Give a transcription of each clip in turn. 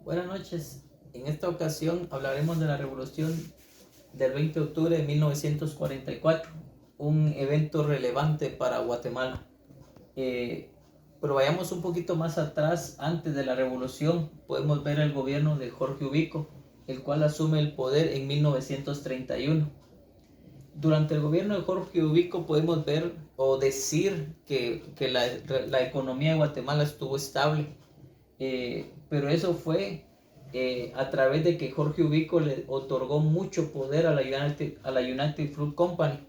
Buenas noches. En esta ocasión hablaremos de la Revolución del 20 de octubre de 1944, un evento relevante para Guatemala. Pero vayamos un poquito más atrás. Antes de la revolución podemos ver el gobierno de Jorge Ubico, el cual asume el poder en 1931. Durante el gobierno de Jorge Ubico podemos ver o decir que la economía de Guatemala estuvo estable. Pero eso fue a través de que Jorge Ubico le otorgó mucho poder a la United Fruit Company,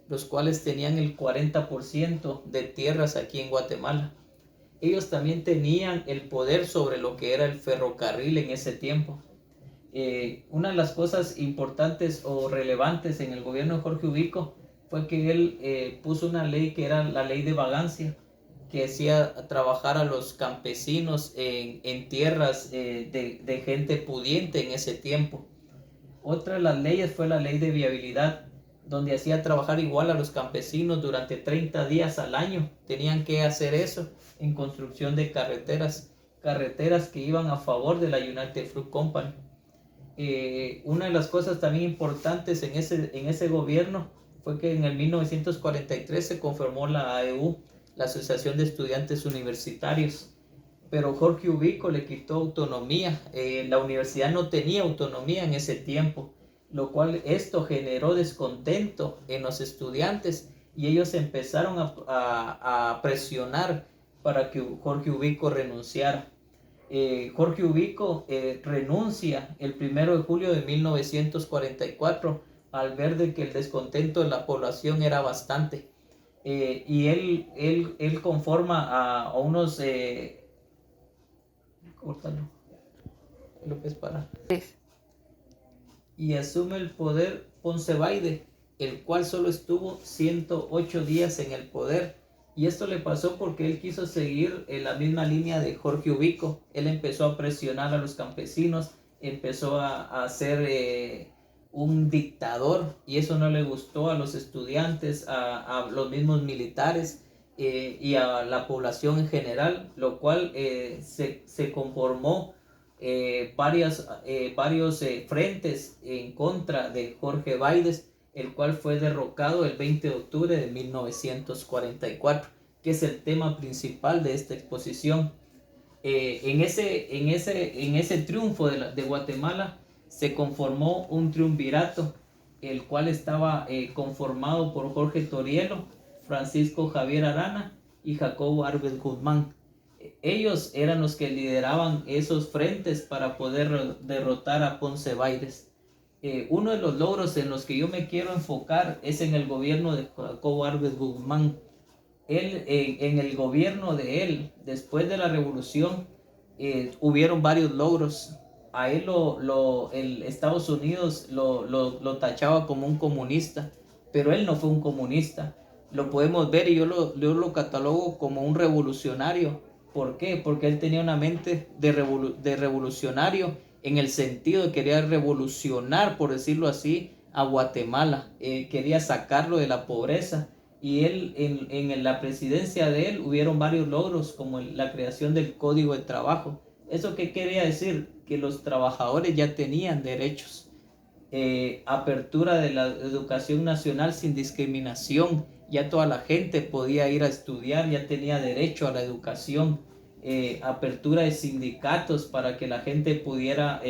los cuales tenían el 40% de tierras aquí en Guatemala. Ellos también tenían el poder sobre lo que era el ferrocarril en ese tiempo. Una de las cosas importantes o relevantes en el gobierno de Jorge Ubico fue que él puso una ley que era la ley de vagancia, que hacía trabajar a los campesinos en tierras de gente pudiente en ese tiempo. Otra de las leyes fue la ley de viabilidad, donde hacía trabajar igual a los campesinos durante 30 días al año. Tenían que hacer eso en construcción de carreteras que iban a favor de la United Fruit Company. Una de las cosas también importantes en ese gobierno fue que en el 1943 se conformó la AEU, la Asociación de Estudiantes Universitarios, pero Jorge Ubico le quitó autonomía. La universidad no tenía autonomía en ese tiempo, lo cual esto generó descontento en los estudiantes y ellos empezaron a presionar para que Jorge Ubico renunciara. Jorge Ubico renuncia el 1 de julio de 1944 al ver de que el descontento de la población era bastante. Y él conforma a unos... córtalo, López para. Y asume el poder Poncebaide, el cual solo estuvo 108 días en el poder. Y esto le pasó porque él quiso seguir en la misma línea de Jorge Ubico. Él empezó a presionar a los campesinos, empezó a ser un dictador, y eso no le gustó a los estudiantes, a los mismos militares y a la población en general, lo cual se conformó varios frentes en contra de Jorge Baides, el cual fue derrocado el 20 de octubre de 1944, que es el tema principal de esta exposición. En ese triunfo de Guatemala se conformó un triunvirato, el cual estaba conformado por Jorge Torielo, Francisco Javier Arana y Jacobo Arbenz Guzmán. Ellos eran los que lideraban esos frentes para poder derrotar a Ponce Baides. Uno de los logros en los que yo me quiero enfocar es en el gobierno de Jacobo Arbenz Guzmán. En el gobierno de él, después de la revolución, hubieron varios logros. A él el Estados Unidos lo tachaba como un comunista, pero él no fue un comunista. Lo podemos ver y yo lo catalogo como un revolucionario. ¿Por qué? Porque él tenía una mente de revolucionario, en el sentido de querer revolucionar, por decirlo así, a Guatemala. Quería sacarlo de la pobreza. Y él, en la presidencia de él, hubieron varios logros, como la creación del Código de Trabajo. ¿Eso qué quería decir? Que los trabajadores ya tenían derechos. Apertura de la educación nacional sin discriminación. Ya toda la gente podía ir a estudiar, ya tenía derecho a la educación. Apertura de sindicatos para que la gente pudiera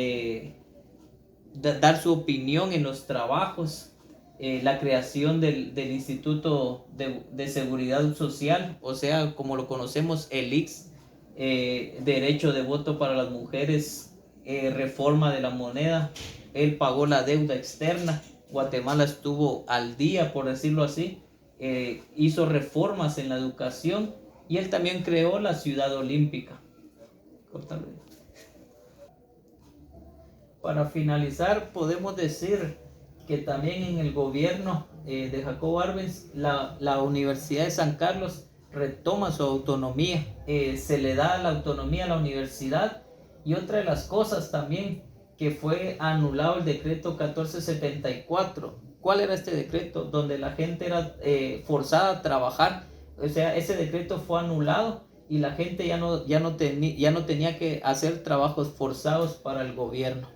dar su opinión en los trabajos. La creación del Instituto de Seguridad Social, o sea, como lo conocemos, el IX, derecho de voto para las mujeres, reforma de la moneda. Él pagó la deuda externa. Guatemala estuvo al día, por decirlo así. Hizo reformas en la educación y él también creó la Ciudad Olímpica. Para finalizar, podemos decir que también en el gobierno de Jacobo Arbenz, la Universidad de San Carlos retoma su autonomía. Se le da la autonomía a la universidad. Y otra de las cosas también, que fue anulado el decreto 1474. ¿Cuál era este decreto? Donde la gente era forzada a trabajar. O sea, ese decreto fue anulado y la gente ya no tenía que hacer trabajos forzados para el gobierno.